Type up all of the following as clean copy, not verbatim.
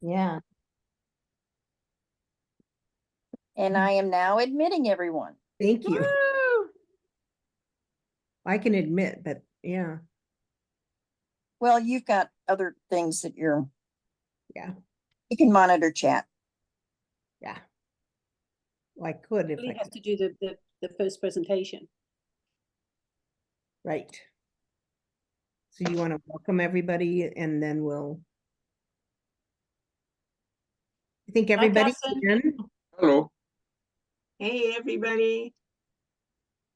Yeah. And I am now admitting everyone. Thank you. Woo! I can admit, but yeah. Well, you've got other things that you can monitor chat. Yeah. Well, I could if Really I have to do the first presentation. right. So you want to welcome everybody and then I think everybody's Carson. in. Hello. Hey, everybody.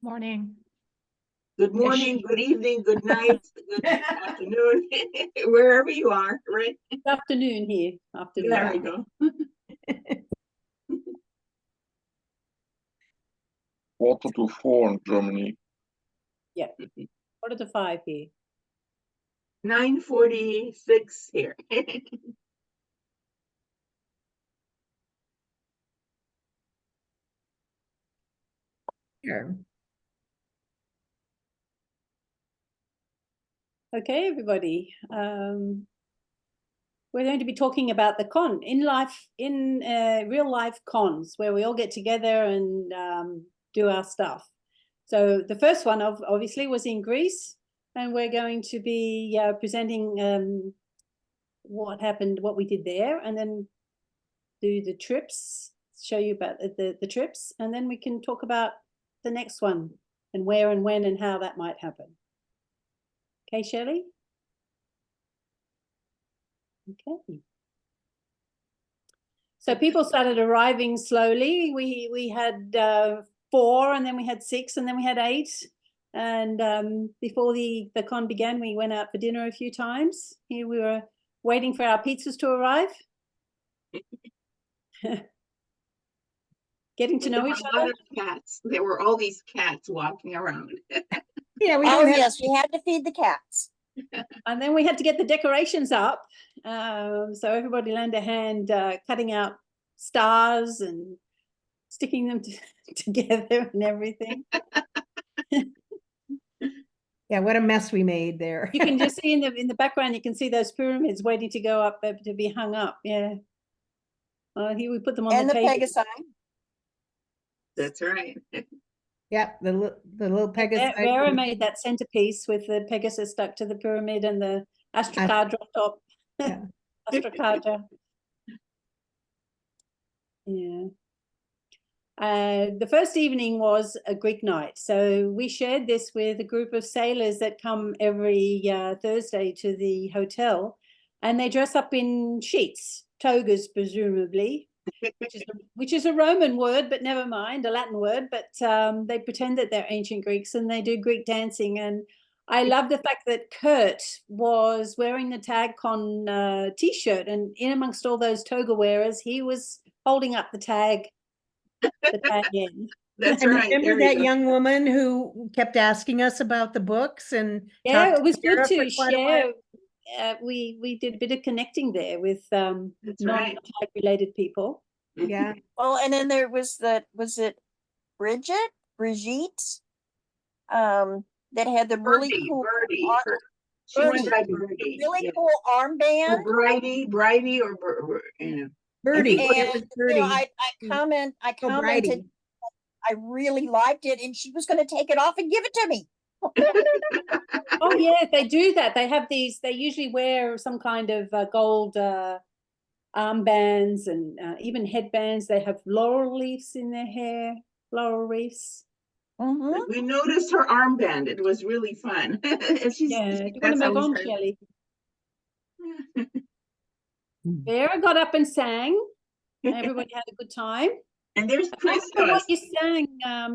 Morning. Good morning, good evening, good night, good afternoon, wherever you are, right? Good afternoon here. Afternoon. There we go. 4 in Germany. Yeah. 4:45 here. 9:46 here. Sure. Okay, everybody. We're going to be talking about the con in real life cons where we all get together and do our stuff. So the first one obviously was in Greece, and we're going to be presenting what happened, what we did there, and then do the trips, show you about the trips, and then we can talk about the next one and where and when and how that might happen. Okay, Shelley? Okay. So people started arriving slowly. We had 4, and then we had 6, and then we had 8. And before the con began, we went out for dinner a few times. Here we were waiting for our pizzas to arrive. Getting to know each other. Cats. There were all these cats walking around. Yeah, Yes, we had to feed the cats. And then we had to get the decorations up. So everybody lent a hand cutting out stars and sticking them together and everything. Yeah, what a mess we made there. You can just see in the background, you can see those pyramids waiting to go up, to be hung up. Yeah. Here we put them on And the table. Pegasi. That's right. Yep, the little Pegasus. Vera made that centerpiece with the Pegasus stuck to the pyramid and the astrocard on top. Yeah. Astrocarda. Yeah. The first evening was a Greek night. So we shared this with a group of sailors that come every Thursday to the hotel, and they dress up in sheets, togas, presumably, which is a Roman word, but never mind, a Latin word, but they pretend that they're ancient Greeks and they do Greek dancing. And I love the fact that Kurt was wearing the TagCon t-shirt, and in amongst all those toga wearers, he was holding up the tag end. That's And right. remember that young woman who kept asking us about the books and yeah, it was good Sarah to share. We did a bit of connecting there with non-tag related people. Yeah. Well, and then there was was it Brigitte, that had the really cool She went by Birdie. really cool armband. Bridie or Birdie. And Birdie. you know, I commented, I really liked it, and she was going to take it off and give it to me. Oh yeah, they do that. They have these. They usually wear some kind of gold armbands and even headbands. They have laurel leaves in their hair. Laurel wreaths. Mm-hmm. We noticed her armband. It was really fun. Do you want to move on, Shelley? Vera got up and sang. Everybody had a good time. And there's Chris. I don't know what you sang. I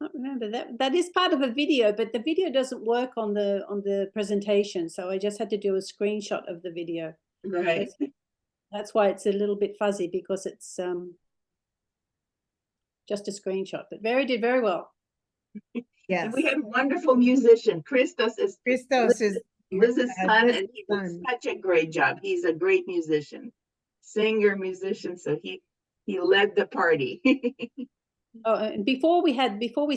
can't remember that. That is part of a video, but the video doesn't work on the presentation. So I just had to do a screenshot of the video. Right. That's why it's a little bit fuzzy, because it's just a screenshot. But Vera did very well. Yes. And we had a wonderful musician. Christos is Liz's son, and he did such a great job. He's a great musician, singer, musician. So he led the party. Oh, and before we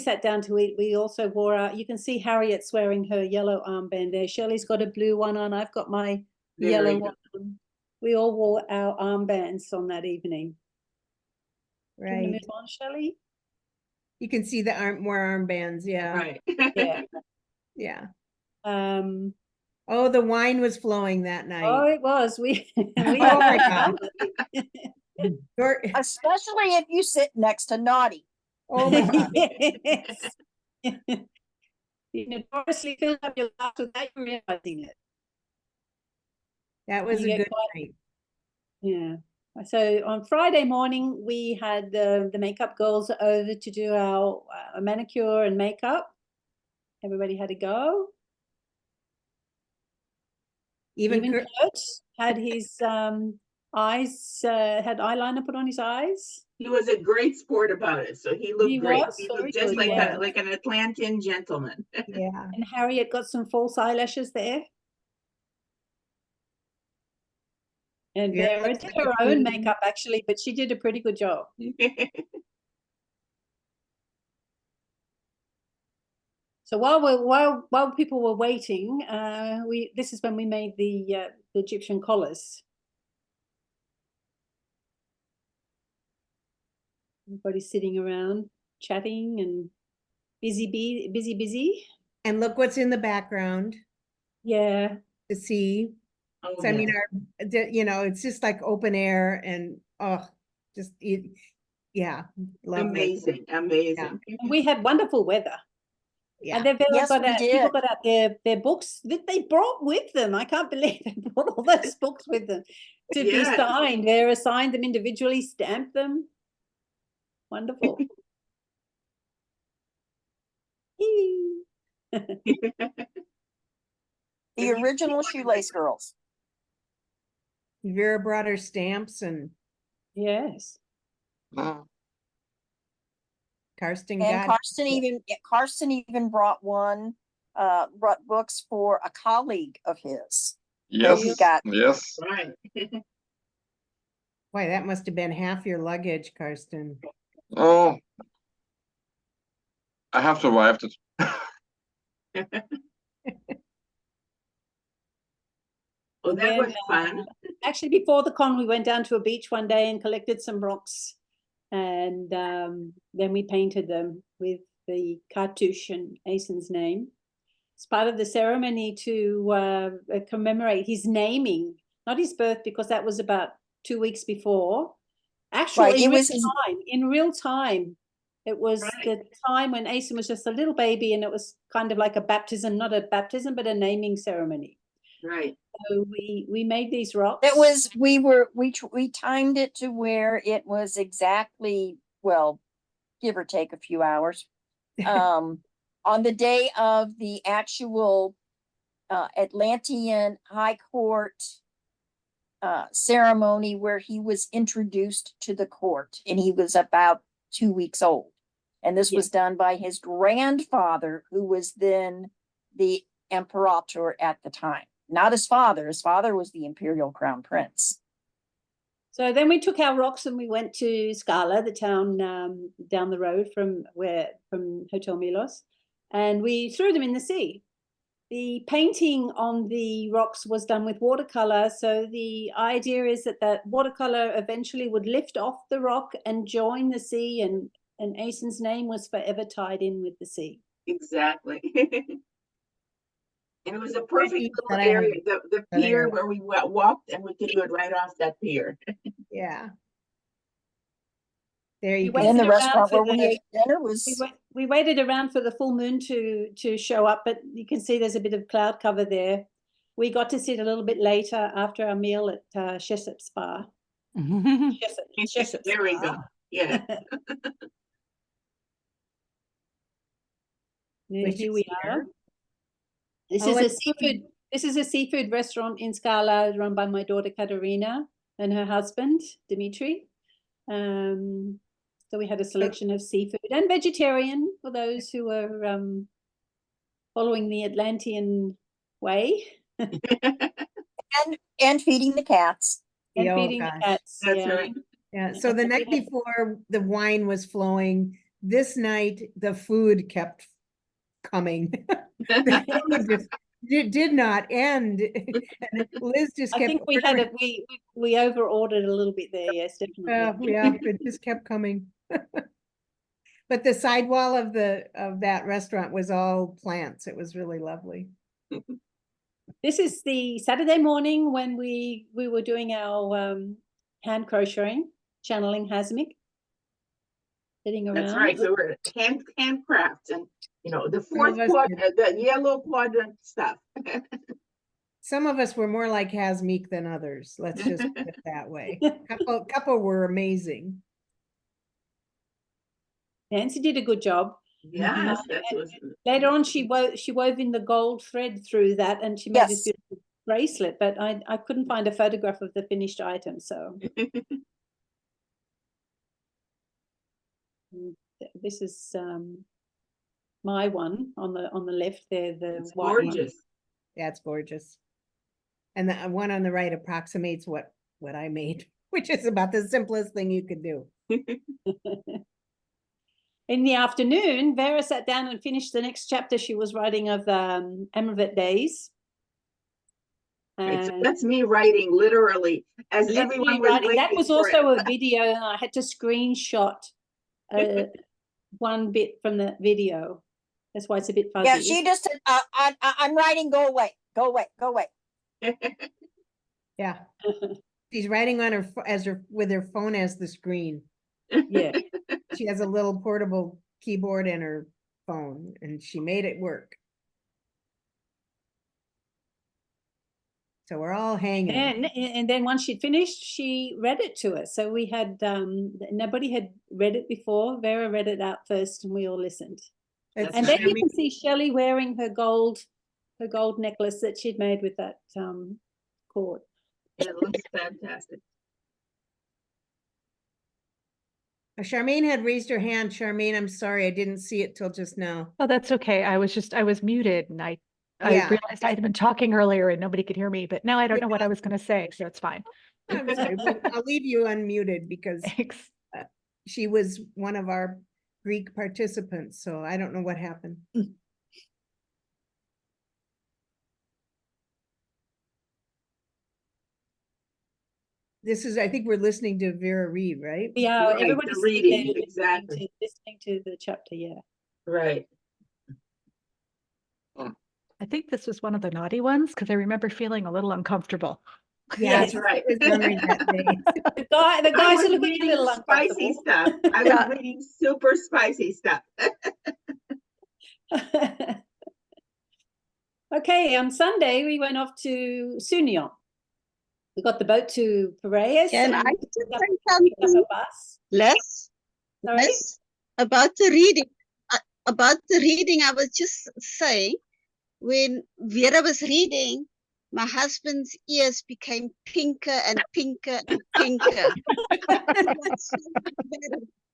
sat down to eat, we also wore out. You can see Harriet's wearing her yellow armband there. Shelley's got a blue one on. I've got my yellow one on. We all wore our armbands on that evening. Do you want to Right. move on, Shelley? You can see the more armbands. Yeah. Right. Yeah. Yeah. Um, Oh, the wine was flowing that oh, night. it was. We Oh my God. Dor- Especially if you sit next to Naughty. Oh my God. Yes. You notoriously fill up your glass without you realizing it. That was You a get good quite- night. Yeah. So on Friday morning, we had the makeup girls over to do our manicure and makeup. Everybody had a go. Even Even Kurt had his eyes, had eyeliner put on his eyes. He was a great sport about it, so he looked He great. was He very looked just good, yeah. like an Atlantean gentleman. yeah. And Harriet got some false eyelashes there. And Yeah, Vera looks did like a her own queen. makeup actually, but she did a pretty good job. So while people were waiting, this is when we made the Egyptian collars. Everybody's sitting around chatting and busy. And look what's in the background Yeah. to see. Oh, So, I mean, yeah. it's just like open air and yeah, lovely. Amazing. And we had wonderful weather. Yeah. And they've Yes, got we out, people did. got out their books that they brought with them. I can't believe they brought all those books with them to be Yes. signed. They assigned them individually, stamped them. Wonderful. The original Shoelace Girls. Vera brought her stamps and Yes. Mm. Karsten And got Karsten even brought books for a colleague of his. Yes, he got- yes. Right. Boy, that must have been half your luggage, Karsten. Oh, I have survived it. Oh, that was fun. Actually, before the con, we went down to a beach one day and collected some rocks. And then we painted them with the cartouche and Asen's name. It's part of the ceremony to commemorate his naming, not his birth, because that was about 2 weeks before. Actually, Right, in real time. It was Right. the time when Asen was just a little baby, and it was kind of like a baptism, not a baptism, but a naming ceremony. Right. So we made these rocks. It was, we timed it to where it was exactly, well, give or take a few hours. On the day of the actual Atlantean High Court ceremony where he was introduced to the court, and he was about 2 weeks old. And this was done by his grandfather, who was then the Imperator at the time. Not his father. His father was the Imperial Crown Prince. So then we took our rocks and we went to Scala, the town down the road from Hotel Milos, and we threw them in the sea. The painting on the rocks was done with watercolor. So the idea is that watercolor eventually would lift off the rock and join the sea, and Asen's name was forever tied in with the sea. Exactly. And it was a perfect little area, the pier where we walked, and we could do it right off that pier. Yeah. There you We go. waited And the around restaurant for where we ate dinner was. we waited around for the full moon to show up, but you can see there's a bit of cloud cover there. We got to sit a little bit later after our meal at Shessop Spa. Shessop There we go. Spa. Yeah. Here we are. This Oh, is a it's seafood. This is a seafood restaurant in Scala run by my daughter Katerina and her husband Dimitri. So we had a selection of seafood and vegetarian for those who were following the Atlantean way. And feeding the cats. And Oh, feeding gosh. the cats. That's yeah. right. Yeah. So the night before the wine was flowing, this night the food kept coming. The food just did not end. And Liz just I kept. think we had ordering. we over ordered a little bit there. Yes, definitely. Yeah, it just kept coming. But the sidewall of that restaurant was all plants. It was really lovely. This is the Saturday morning when we were doing our hand crocheting, channeling Hasmic. Sitting around. That's right. We were handcrafts and the Some fourth of us quadrant, the yellow quadrant stuff. Some of us were more like Hasmic than others. Let's just put it that way. Couple were amazing. Nancy did a good job. Yes, that was. Later on, she wove in the gold thread through that, and she made this Yes. beautiful bracelet. But I couldn't find a photograph of the finished item, so this is my one on the left there. The It's white one. gorgeous. That's gorgeous. And the one on the right approximates what I made, which is about the simplest thing you could do. In the afternoon, Vera sat down and finished the next chapter she was writing of Amravat days. Right, so And that's me writing literally as literally everyone was writing. That waiting was for it. also a video, and I had to screenshot one bit from the video. That's why it's a bit fuzzy. Yeah, she just said, I'm writing, go away, go away, go away. Yeah. She's writing on with her phone as the screen. Yeah. She has a little portable keyboard in her phone, and she made it work. So we're all hanging. And then once she'd finished, she read it to us. So we had nobody had read it before. Vera read it out first, and we all listened. It's And then you Shami- can see Shelley wearing her gold necklace that she'd made with that cord. It looks fantastic. Charmaine had raised her hand. Charmaine, I'm sorry, I didn't see it till just now. Oh, that's okay. I was muted and I Yeah. realized I had been talking earlier and nobody could hear me, but now I don't know what I was going to say, so it's fine. I'm sorry, but I'll leave you unmuted because Thanks. she was one of our Greek participants, so I don't know what happened. I think we're listening to Vera read, right? Yeah, Right, everybody's the sitting there reading, exactly. listening to the chapter. Yeah. Right. I think this was one of the naughty ones because I remember feeling a little uncomfortable. Yeah, That's right. it was memory that day. The I guys was are looking a reading little spicy uncomfortable. stuff. I Yeah. was reading super spicy stuff. Okay, on Sunday we went off to Sunion. We got the boat to Piraeus. Can and I picked just up- say picked up something, a bus. Les? Sorry? Les, about the reading. About the reading, I was just saying, when Vera was reading, my husband's ears became pinker and pinker and pinker.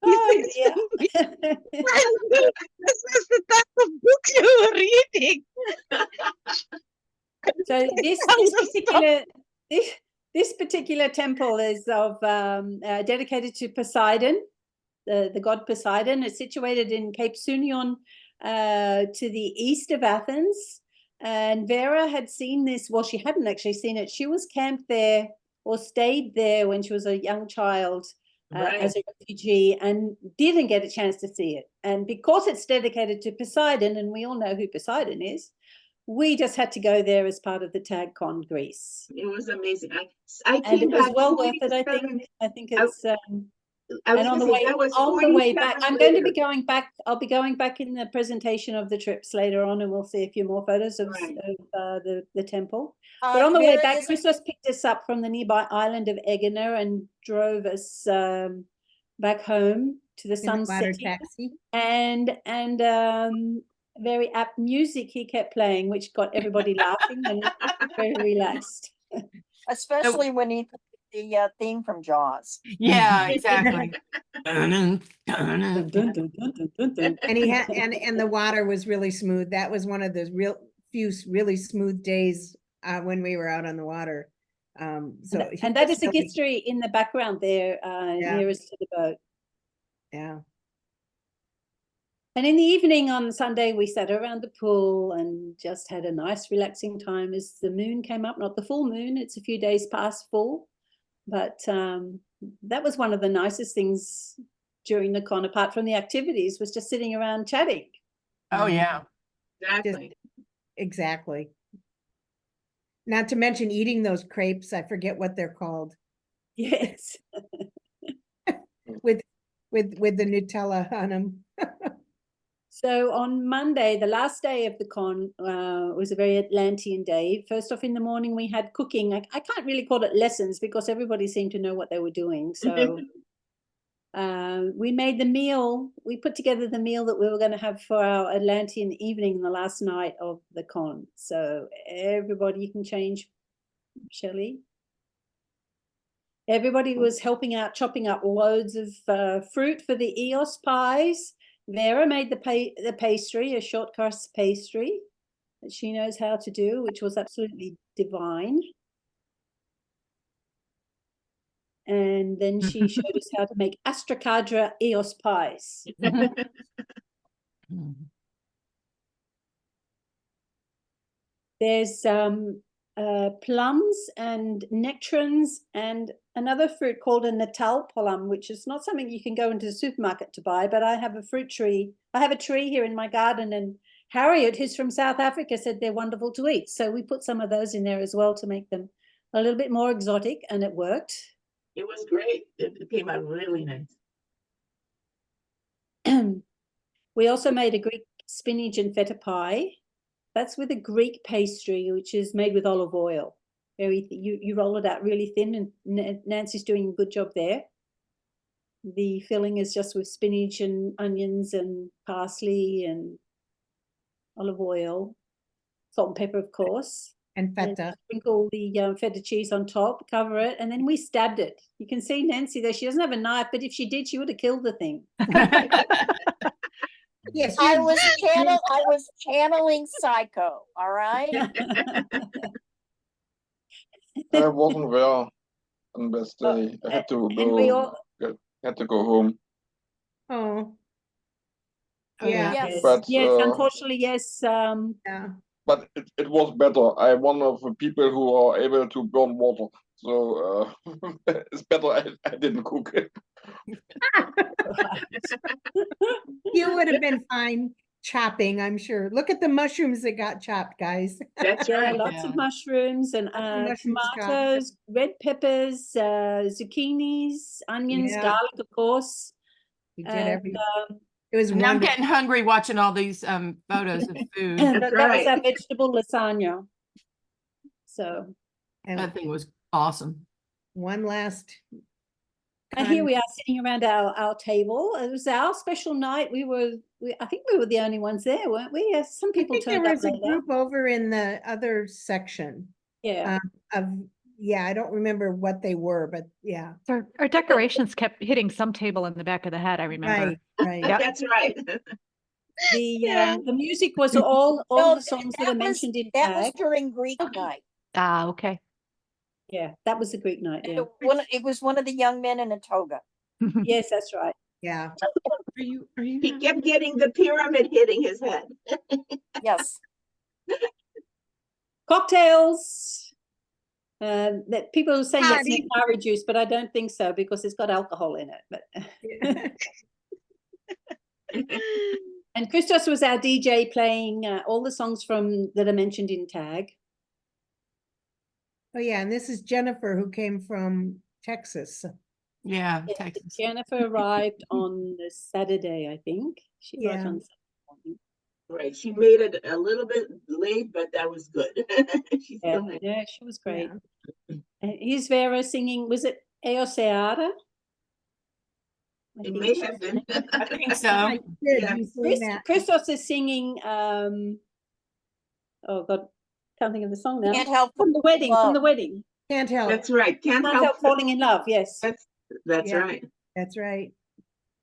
Oh, yeah. This is the type of book you were reading. So this particular temple is of dedicated to Poseidon, the god Poseidon. It's situated in Cape Sunion, to the east of Athens. And Vera had seen this. Well, she hadn't actually seen it. She was camped there or stayed there when she was a young child as a refugee and didn't get a chance to see it. And because it's dedicated to Poseidon, and we all know who Poseidon is, we just had to go there as part of the TagCon Greece. It was amazing. I And came it was back well worth it, I 47 think. I think it's I was and on gonna the say, that was way back, 47 I'm going to be later. going back. I'll be going back in the presentation of the trips later on, and we'll see a few more photos of, Right. the temple. But on the way Vera back, is- Christos picked us up from the nearby island of Egina and drove us back home to the In the water sunset. taxi. And very apt music he kept playing, which got everybody laughing and very relaxed. Especially when he put the theme from Jaws. Yeah, exactly. Dun, dun, dun, dun, dun, dun. And he had and the water was really smooth. That was one of the few really smooth days when we were out on the water. So And that is a Agistri in the background there, Yeah. nearest to the boat. Yeah. And in the evening on Sunday, we sat around the pool and just had a nice relaxing time as the moon came up, not the full moon, it's a few days past full. But that was one of the nicest things during the con, apart from the activities, was just sitting around chatting. Oh, yeah. Exactly. Exactly. Not to mention eating those crepes. I forget what they're called. Yes. With the Nutella on them. So on Monday, the last day of the con, was a very Atlantean day. First off, in the morning, we had cooking. I can't really call it lessons because everybody seemed to know what they were doing. So we made the meal. We put together the meal that we were going to have for our Atlantean evening, the last night of the con. So everybody, you can change, Shelley. Everybody was helping out, chopping up loads of fruit for the EOS pies. Vera made the pastry, a short crust pastry that she knows how to do, which was absolutely divine. And then she showed us how to make astracadra EOS pies. There's plums and nectarines and another fruit called a natal plum, which is not something you can go into the supermarket to buy, but I have a fruit tree. I have a tree here in my garden, and Harriet, who's from South Africa, said they're wonderful to eat. So we put some of those in there as well to make them a little bit more exotic, and it worked. It was great. It came out really nice. We also made a Greek spinach and feta pie. That's with a Greek pastry, which is made with olive oil. You roll it out really thin, and Nancy's doing a good job there. The filling is just with spinach and onions and parsley and olive oil, salt and pepper, of course. And feta. And sprinkle the feta cheese on top, cover it, and then we stabbed it. You can see Nancy there. She doesn't have a knife, but if she did, she would have killed the thing. Yes, I was channeling Psycho, all right? I wasn't well on best day. I had to And we go. all, Had to go home. Oh, oh, yeah. Yes. But yes, unfortunately, yes. yeah. but it was better. I'm one of the people who are able to burn water, so it's better I didn't cook it. You would have been fine chopping, I'm sure. Look at the mushrooms that got chopped, guys. That's Yeah, right. lots of mushrooms and mushrooms chopped. tomatoes, red peppers, zucchinis, onions, Yeah. garlic, of course. We did And, everything. It was And I'm wonderful. getting hungry watching all these photos of food. that That's was our right. vegetable lasagna. So, And That thing was awesome. one last. and here we are sitting around our table. It was our special night. I think we were the only ones there, weren't we? Some I people think there turned up was a later. group over in the other section. Yeah. Yeah, I don't remember what they were, but yeah. So our decorations kept hitting some table in the back of the head, I remember. Right. Yep. That's right. The music was all No, the songs that are mentioned in that was tag. during Greek night. Ah, okay. Yeah, that was a Greek night. And Yeah. it was one of the young men in a toga. Yes, that's right. Yeah. Are you He kept getting the pyramid hitting his head. Yes. Cocktails. That people are saying that's Party. Nectari juice, but I don't think so because it's got alcohol in it. But and Christos was our DJ playing all the songs that are mentioned in tag. Oh, yeah, and this is Jennifer who came from Texas. Yeah, Yes, Texas. Jennifer arrived on the Saturday, I think. She arrived Yeah. on Saturday morning. Right. She made it a little bit late, but that was good. She Yeah, still made it. yeah, she was great. Yeah. And here's Vera singing, was it Eoseara? It may have been. I think so. I did, Yeah. you sing that. Christos is singing, oh God, can't think of the song now. Can't help From the wedding, from the love. wedding. Can't help. That's right. Can't Can't help. help falling in love, yes. That's Yeah. right. That's right.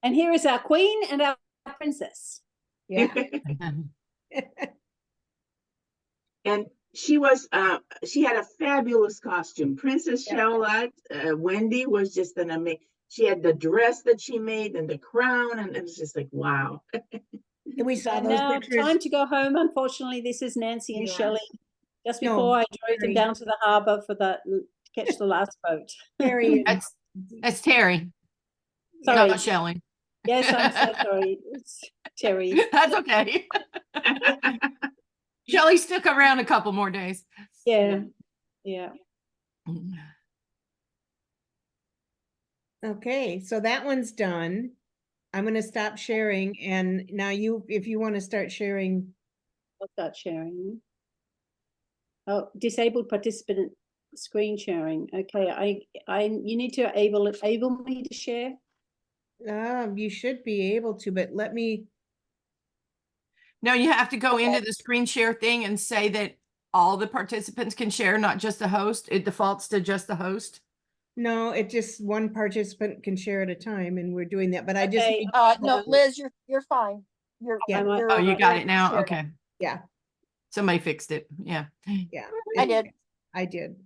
And here is our queen and our princess. Yeah. And she was she had a fabulous costume. Princess Charlotte, Wendy was just an amazing. She had the dress that she made and the crown, and it was just like wow. And we saw And those now pictures. time to go home. Unfortunately, this is Nancy and Yeah. Shelley. Just No, before I drove them Terry. down to the harbour for that to catch the last boat. Terry and- That's Terry, Sorry. not Shelley. Yes, I'm so sorry. It's Terry. That's okay. Shelley stuck around a couple more days. Yeah. Yeah. Okay, so that one's done. I'm gonna stop sharing, and now if you want to start sharing. I'll start sharing. Oh, disabled participant screen sharing. Okay, you need to able me to share. You should be able to, but let me. No, you have to go Okay. into the screen share thing and say that all the participants can share, not just the host. It defaults to just the host. No, it just one participant can share at a time, and we're doing that, but I just. Okay, need- No, Liz, you're fine. You're, Yeah. you're- Oh, you got you're it now? sharing. Okay. Yeah, Somebody fixed it. Yeah. yeah. I did. I did.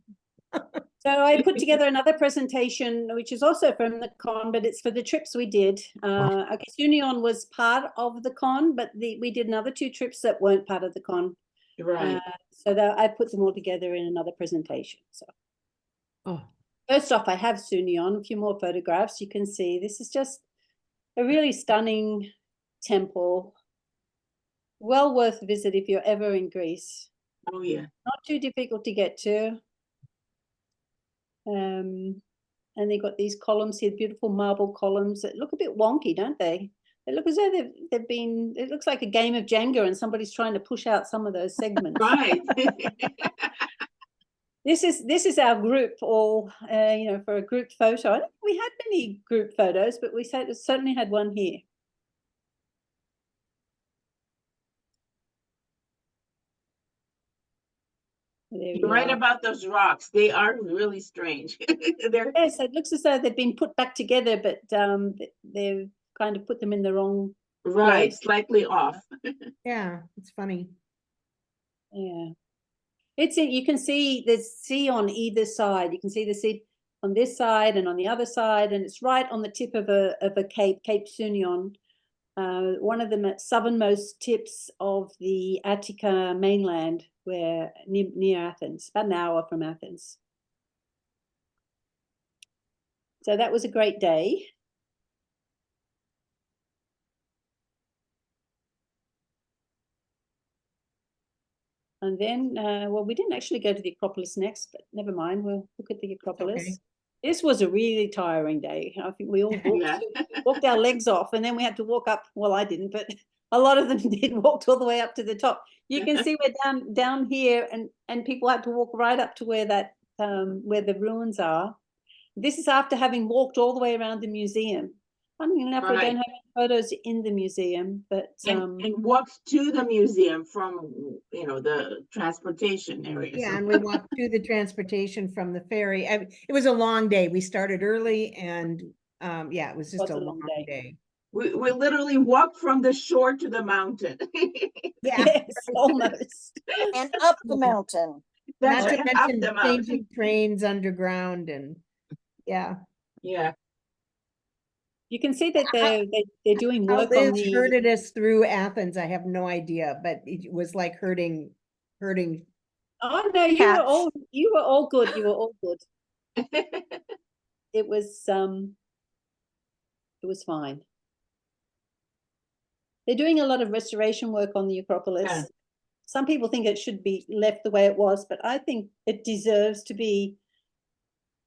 so I put together another presentation, which is also from the con, but it's for the trips we did. Okay, Sunion was part of the con, but we did another 2 trips that weren't part of the con. Right. So that I put them all together in another presentation. So Oh, first off, I have Sunion, a few more photographs. You can see this is just a really stunning temple. Well worth a visit if you're ever in Greece. Oh, yeah. Not too difficult to get to. And they've got these columns here, beautiful marble columns that look a bit wonky, don't they? They look as though they've been, it looks like a game of Jenga and somebody's trying to push out some of those segments. Right. This is our group all, for a group photo. I don't think we had many group photos, but we certainly had one here. There You're we right are. about those rocks. They are really strange. They're Yes, it looks as though they've been put back together, but they've kind of put them in the wrong right, place. slightly off. Yeah, it's funny. Yeah. You can see the sea on either side. You can see the sea on this side and on the other side, and it's right on the tip of a cape, Cape Sunion, one of the southernmost tips of the Attica mainland, where near Athens, about an hour from Athens. So that was a great day. And then, well, we didn't actually go to the Acropolis next, but never mind, we'll look at the Acropolis. Okay. This was a really tiring day. I think we all Yeah. walked our legs off, and then we had to walk up. Well, I didn't, but a lot of them did, walked all the way up to the top. You can see we're down here, and people had to walk right up to where that where the ruins are. This is after having walked all the way around the museum. Funny enough, we Right. don't have any photos in the museum, but And walked to the museum from, the transportation area. Yeah, So- and we walked through the transportation from the ferry. It was a long day. We started early, and yeah, it was just Was a a long long day. day. We literally walked from the shore to the mountain. Yeah, yes, almost. And up the mountain. That's not to right, up mention the mountain. changing trains underground, and yeah. Yeah. You can see that they're doing How work on Liz the. herded us through Athens, I have no idea, but it was like herding. Oh no, Cats. you were all good. You were all good. It was fine. They're doing a lot of restoration work on the Acropolis. Yeah. Some people think it should be left the way it was, but I think it deserves to be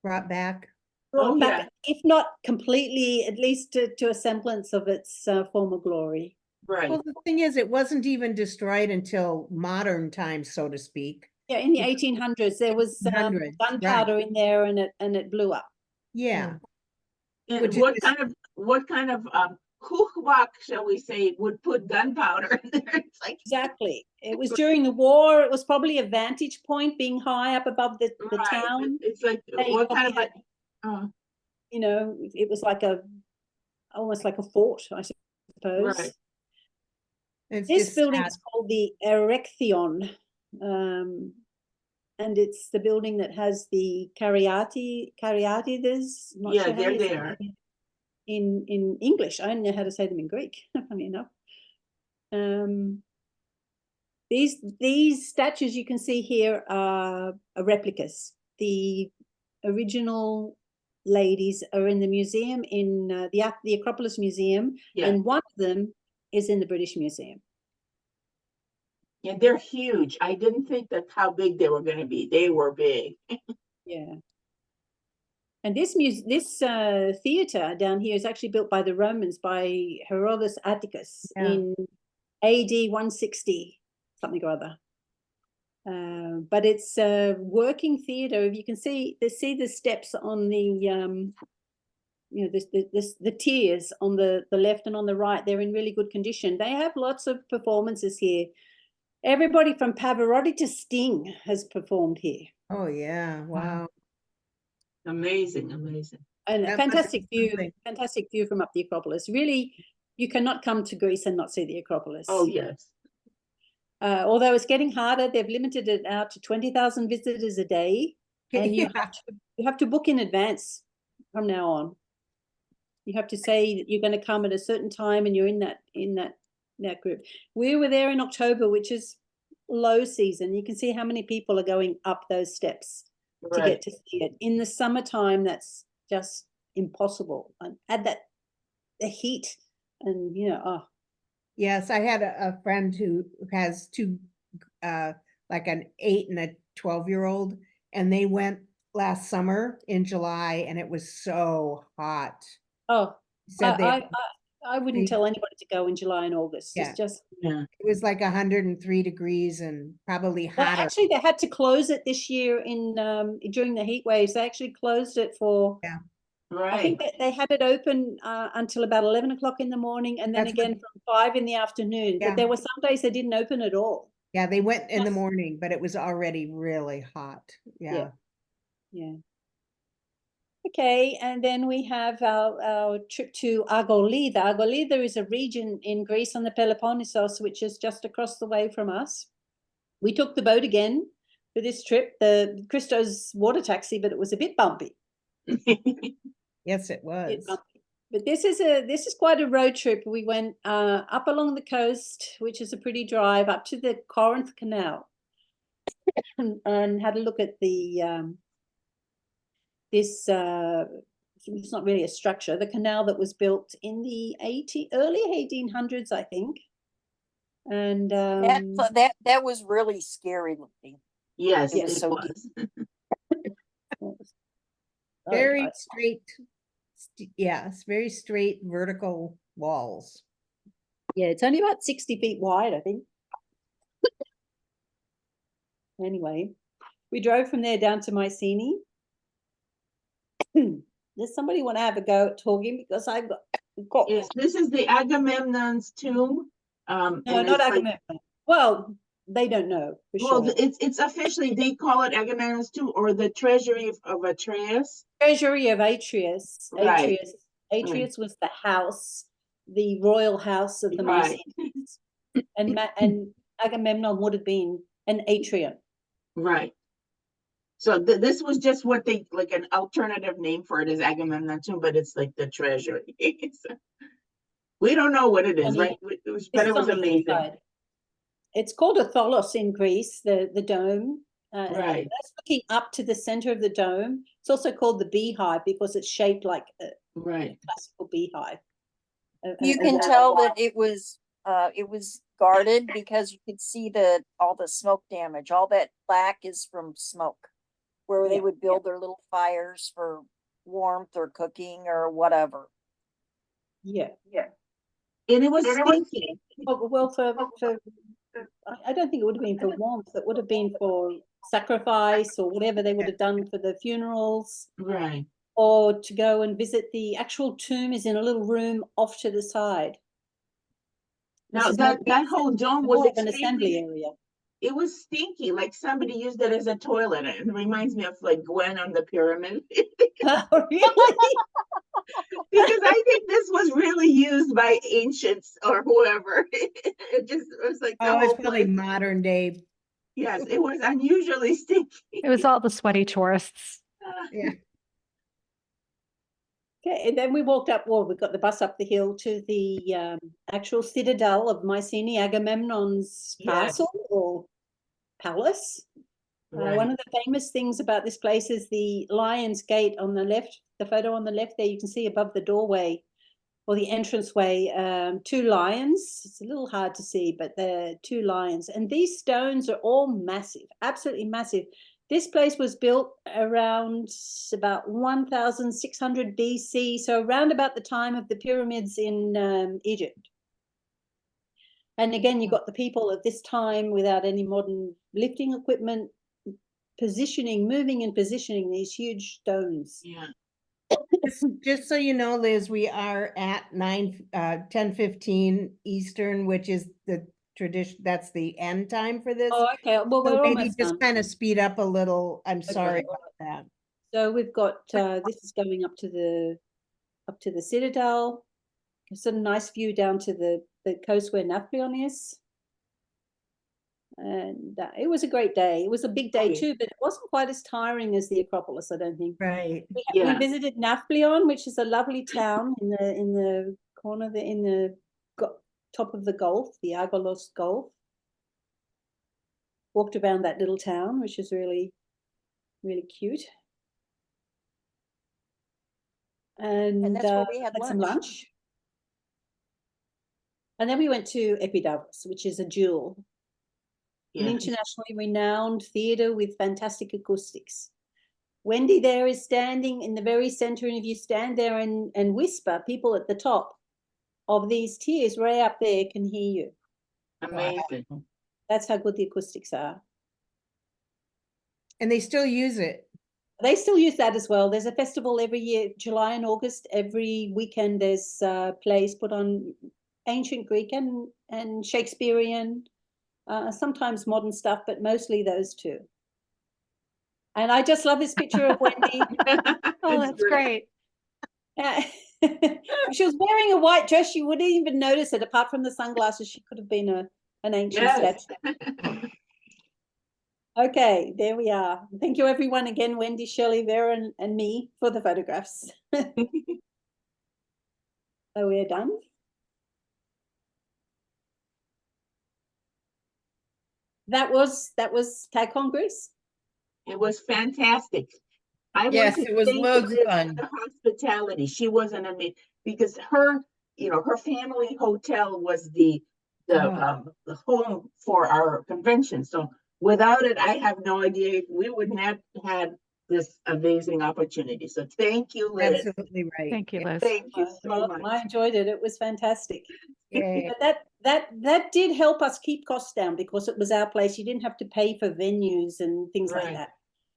Brought back. brought Oh, back, if not completely, at least to a semblance of its former glory. Right. Well, the thing is, it wasn't even destroyed until modern times, so to speak. Yeah, in the Yeah. 1800s, there was 1800s, gunpowder in there, and it blew up. Yeah. And Which what is- kind of hook, shall we say, would put gunpowder in there? It's like, Exactly. It was during the war. It was probably a vantage point, being high up above the right, town. it's like, They what kind of probably it was like almost like a fort, I suppose. Right. It's This just building sad. is called the Erechtheion, and it's the building that has the Caryatides. Not Yeah, sure how they're you say there. it in English. I don't know how to say them in Greek. Funny enough. These statues you can see here are replicas. The original ladies are in the museum in the Acropolis Museum, and one of them is in the British Museum. Yeah, they're huge. I didn't think that's how big they were going to be. They were big. Yeah. And this theater down here is actually built by the Romans, by Herodotus Atticus in AD 160, something or other. But it's a working theater. If you can see the steps on the the tiers on the left and on the right, they're in really good condition. They have lots of performances here. Everybody from Pavarotti to Sting has performed here. Oh yeah, wow. Amazing, amazing. And a fantastic view from up the Acropolis. Really, you cannot come to Greece and not see the Acropolis. Oh yes. Although it's getting harder, they've limited it out to 20,000 visitors a day, and you have to book in advance from now on. You have to say that you're going to come at a certain time, and you're in that group. We were there in October, which is low season. You can see how many people are going up those steps to get to see it. In the summertime, that's just impossible. And add that the heat, and Yes, I had a friend who has two, like an 8 and a 12-year-old, and they went last summer in July, and it was so hot. Oh, Said I wouldn't tell anybody to go in July and August. Yeah. It's just it was like 103 degrees and probably hotter. Actually, they had to close it this year during the heat waves. They actually closed it for. Right. I think they had it open until about 11 o'clock in the morning, and then again from 5 in the afternoon. But there were some days they didn't open at all. Yeah, they went in the morning, but it was already really hot. Yeah. Okay, and then we have our trip to Agolida. Agolida is a region in Greece on the Peloponnesos, which is just across the way from us. We took the boat again for this trip, the Christo's water taxi, but it was a bit bumpy. Yes, it was. But this is quite a road trip. We went up along the coast, which is a pretty drive, up to the Corinth Canal, and had a look at the it's not really a structure, the canal that was built in the early 1800s, I think. And that was really scary looking. Yes, it was. Very straight. Yes, very straight vertical walls. Yeah, it's only about 60 feet wide, I think. Anyway, we drove from there down to Mycenae. Does somebody want to have a go at talking? Because I've got yes, this is the Agamemnon's tomb. No, not Agamemnon. Well, they don't know for well, sure. it's officially, they call it Agamemnon's tomb, or the treasury of Atreus. Treasury of Atreus. Right. Atreus was the house, the royal house of the Mycenaeans, and Agamemnon would have been an atrium. Right. So this was just what they, like an alternative name for it is Agamemnon tomb, but it's like the treasury. So, we don't know what it is, right? But it was amazing. It's called a tholos in Greece, the dome. Right. That's looking up to the center of the dome. It's also called the beehive because it's shaped like a classical beehive. You can tell that it was guarded because you could see all the smoke damage. All that black is from smoke, where they would build their little fires for warmth or cooking or whatever. Yeah. And it was stinky. Well, I don't think it would have been for warmth. It would have been for sacrifice or whatever they would have done for the funerals. Right. Or to go and visit the actual tomb is in a little room off to the side. Now that whole dome was an assembly area. It was stinky, like somebody used it as a toilet. It reminds me of like Gwen on the pyramid. Oh, really? Because I think this was really used by ancients or whoever. It was like it's probably modern day. Yes, it was unusually stinky. It was all the sweaty tourists. Yeah. Okay, and then we walked up, well, we got the bus up the hill to the actual citadel of Mycenae, Agamemnon's Yes. castle or palace. Right. One of the famous things about this place is the Lion's Gate on the left, the photo on the left there, you can see above the doorway or the entranceway, 2 lions. It's a little hard to see, but they're 2 lions. And these stones are all massive, absolutely massive. This place was built around about 1600 BC, so around about the time of the pyramids in Egypt. And again, you've got the people of this time without any modern lifting equipment, moving and positioning these huge stones. Yeah. Just so you know, Liz, we are at 10:15 Eastern, which is the tradition, that's the end time for this. Oh, okay. Well, So we're maybe almost just done. kind of speed up a little. I'm sorry Okay. about that. So we've got this is going up to the citadel. It's a nice view down to the coast where Napoleon is. And it was a great day. It was a big day too, but it wasn't quite as tiring as the Acropolis, I don't think. Right. We visited Napoleon, which is a lovely town in the corner in the top of the Gulf, the Agalos Gulf. Walked around that little town, which is really, really cute. And that's where we had some lunch. lunch. And then we went to Epidaurus, which is a jewel. An internationally renowned theater with fantastic acoustics. Wendy there is standing in the very center, and if you stand there and whisper, people at the top of these tiers way up there can hear you. Amazing. That's how good the acoustics are. And they still use it. They still use that as well. There's a festival every year, July and August. Every weekend there's plays put on ancient Greek and Shakespearean, sometimes modern stuff, but mostly those two. And I just love this picture of Wendy. Oh, that's great. She was wearing a white dress. You wouldn't even notice it. Apart from the sunglasses, she could have been an ancient statue. Okay, there we are. Thank you, everyone. Again, Wendy, Shirley, Vera, and me for the photographs. So we're done. That was TagCon Greece. It was fantastic. Yes, it was loads of fun. The hospitality. She was an amazing, because her family hotel was the home for our convention. So without it, I have no idea we wouldn't have had this amazing opportunity. So thank you, Liz. Absolutely right. Thank you, Liz. Thank you so much. I enjoyed it. It was fantastic. Yay. But that did help us keep costs down because it was our place. You didn't have to pay for venues and things like that.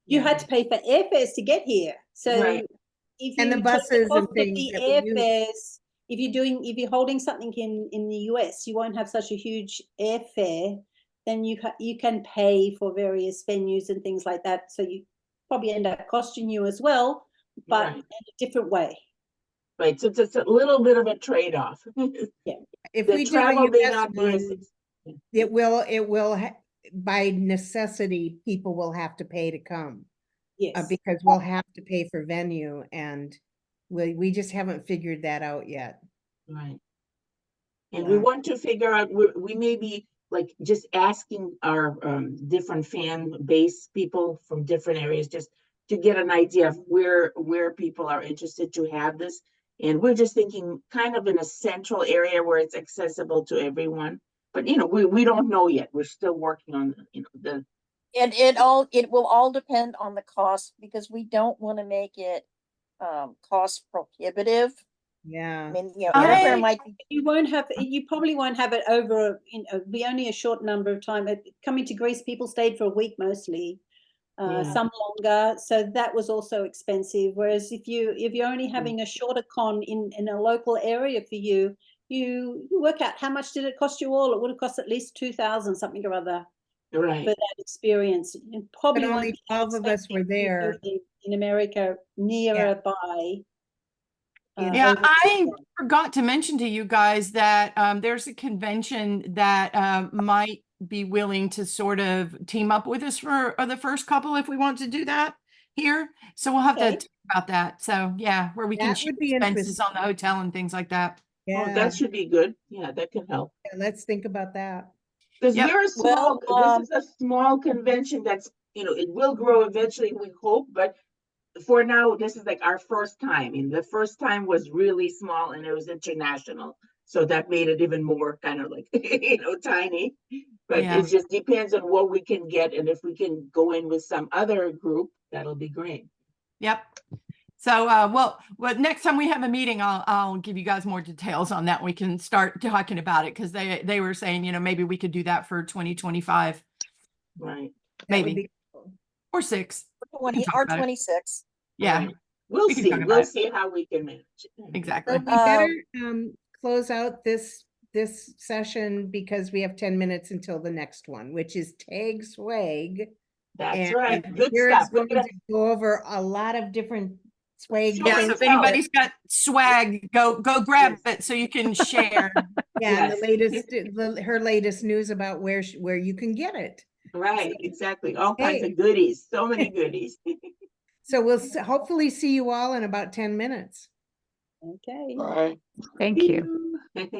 You had to pay for airfares to get here. So if you the buses and things, the airfares, if you're holding something in the US, you won't have such a huge airfare. Then you can pay for various venues and things like that. So you probably end up costing you as well, but in a different way. Right. So it's a little bit of a trade-off. If we do a US one, it will by necessity, people will have to pay to come. Yes. Because we'll have to pay for venue, and we just haven't figured that out yet. Right. And we want to figure out, we may be like just asking our different fan base people from different areas just to get an idea of where people are interested to have this. And we're just thinking kind of in a central area where it's accessible to everyone. But we don't know yet. We're still working on the. And it will all depend on the cost, because we don't want to make it cost prohibitive. Yeah. I mean, airfare might be. You probably won't have it over. Be only a short number of time. Coming to Greece, people stayed for a week mostly. Some longer, so that was also expensive. Whereas if you're only having a shorter con in a local area for you, you work out how much did it cost you all. It would have cost at least 2,000 something or other for that experience. And probably but only 12 of us were there in America nearby. I forgot to mention to you guys that there's a convention that might be willing to sort of team up with us for the first couple if we want to do that here. So we'll have to talk about that. So yeah, where we can That share would be expenses on interesting. the hotel and things like that. Oh, Yeah, that should be good. Yeah, that can help. let's think about that. Because Yep. we're a small, Well, this is a small convention that's, it will grow eventually, we hope, but for now, this is like our first time. And the first time was really small and it was international. So that made it even more kind of like, tiny. But Yeah. it just depends on what we can get. And if we can go in with some other group, that'll be great. Yep. So, well, next time we have a meeting, I'll give you guys more details on that. We can start talking about it because they were saying, maybe we could do that for 2025, Right. That would maybe, be cool. or 6. 20 or 26. Yeah. Right. We'll We can see. talk about We'll it. see how we can manage it. Exactly. So we better close out this session because we have 10 minutes until the next one, which is Tag Swag. That's And right. Good Kira's stuff. We're going gonna to go over a lot of different swag Show Yeah. things. So if and tell. anybody's got swag, go grab it so you can share. Yeah, and the Yes. latest, her latest news about where you can get it. Right, exactly. All kinds Hey. of goodies. So many goodies. So we'll hopefully see you all in about 10 minutes. Okay. Bye. Thank you. you.